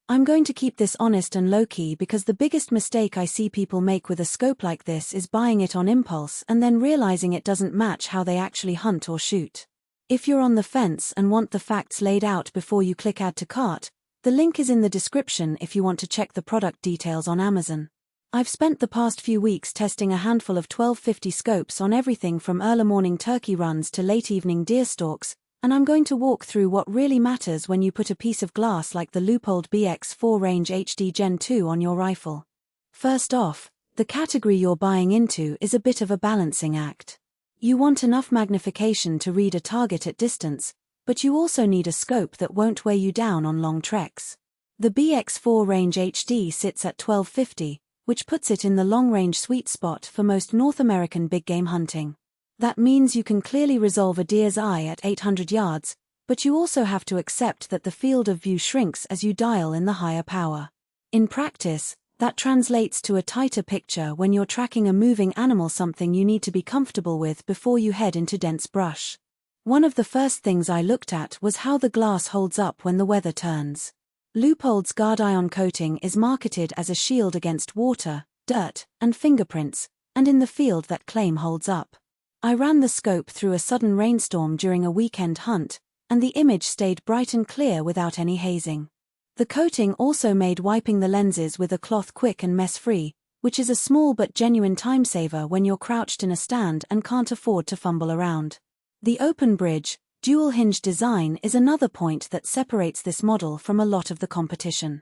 I'm going to keep this honest and low-key because the biggest mistake I see people make with a scope like this is buying it on impulse and then realizing it doesn't match how they actually hunt or shoot. If you're on the fence and want the facts laid out before you click Add to Cart, the link is in the description if you want to check the product details on Amazon. I've spent the past few weeks testing a handful of 1250 scopes on everything from early morning turkey runs to late evening deer stalks, and I'm going to walk through what really matters when you put a piece of glass like the Leupold BX4 Range HD Gen 2 on your rifle. First off, the category you're buying into is a bit of a balancing act. You want enough magnification to read a target at distance, but you also need a scope that won't weigh you down on long treks. The BX4 Range HD sits at 1250, which puts it in the long-range sweet spot for most North American big-game hunting. That means you can clearly resolve a deer's eye at 800 yards, but you also have to accept that the field of view shrinks as you dial in the higher power. In practice, that translates to a tighter picture when you're tracking a moving animal, something you need to be comfortable with before you head into dense brush. One of the first things I looked at was how the glass holds up when the weather turns. Leupold's Guard Ion coating is marketed as a shield against water, dirt, and fingerprints, and in the field that claim holds up. I ran the scope through a sudden rainstorm during a weekend hunt, and the image stayed bright and clear without any hazing. The coating also made wiping the lenses with a cloth quick and mess-free, which is a small but genuine time-saver when you're crouched in a stand and can't afford to fumble around. The open bridge, dual-hinge design is another point that separates this model from a lot of the competition.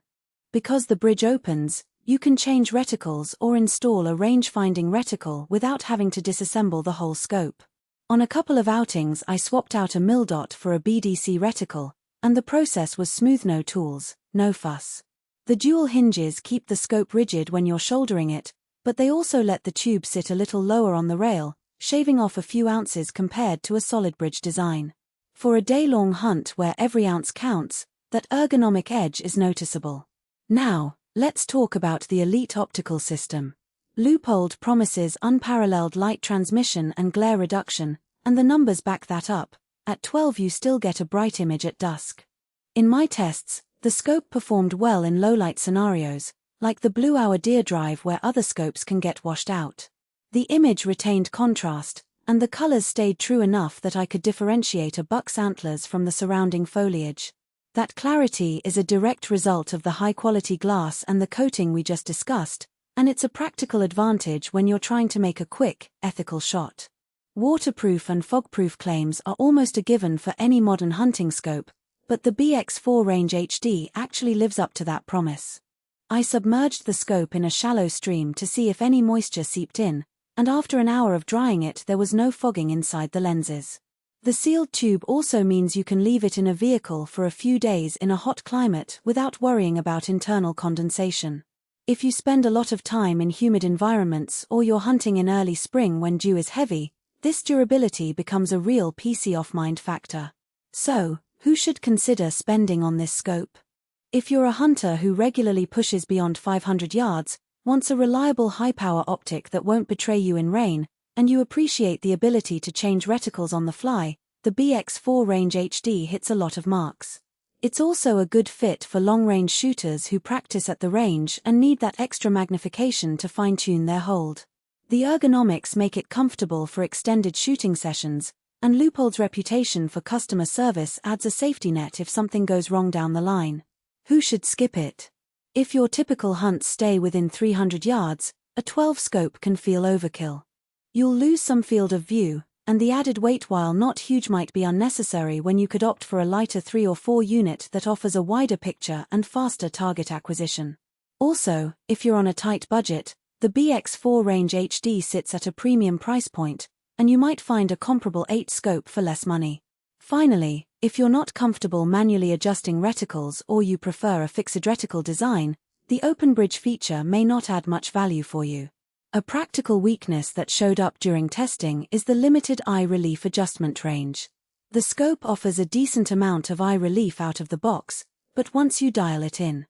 Because the bridge opens, you can change reticles or install a range-finding reticle without having to disassemble the whole scope. On a couple of outings I swapped out a mil-dot for a BDC reticle, and the process was smooth, no tools, no fuss. The dual hinges keep the scope rigid when you're shouldering it, but they also let the tube sit a little lower on the rail, shaving off a few ounces compared to a solid bridge design. For a day-long hunt where every ounce counts, that ergonomic edge is noticeable. Now, let's talk about the Elite optical system. Leupold promises unparalleled light transmission and glare reduction, and the numbers back that up. At 12 you still get a bright image at dusk. In my tests, the scope performed well in low-light scenarios, like the Blue Hour deer drive where other scopes can get washed out. The image retained contrast, and the colors stayed true enough that I could differentiate a buck's antlers from the surrounding foliage. That clarity is a direct result of the high-quality glass and the coating we just discussed, and it's a practical advantage when you're trying to make a quick, ethical shot. Waterproof and fogproof claims are almost a given for any modern hunting scope, but the BX4 Range HD actually lives up to that promise. I submerged the scope in a shallow stream to see if any moisture seeped in, and after an hour of drying it there was no fogging inside the lenses. The sealed tube also means you can leave it in a vehicle for a few days in a hot climate without worrying about internal condensation. If you spend a lot of time in humid environments or you're hunting in early spring when dew is heavy, this durability becomes a real PC off-mind factor. So, who should consider spending on this scope? If you're a hunter who regularly pushes beyond 500 yards, wants a reliable high-power optic that won't betray you in rain, and you appreciate the ability to change reticles on the fly, the BX4 Range HD hits a lot of marks. It's also a good fit for long-range shooters who practice at the range and need that extra magnification to fine-tune their hold. The ergonomics make it comfortable for extended shooting sessions, and Leupold's reputation for customer service adds a safety net if something goes wrong down the line. Who should skip it? If your typical hunts stay within 300 yards, a 12 scope can feel overkill. You'll lose some field of view, and the added weight, while not huge, might be unnecessary when you could opt for a lighter 3 or 4 unit that offers a wider picture and faster target acquisition. Also, if you're on a tight budget, the BX4 Range HD sits at a premium price point, and you might find a comparable 8 scope for less money. Finally, if you're not comfortable manually adjusting reticles or you prefer a fixed reticle design, the open bridge feature may not add much value for you. A practical weakness that showed up during testing is the limited eye relief adjustment range. The scope offers a decent amount of eye relief out of the box, but once you dial it in,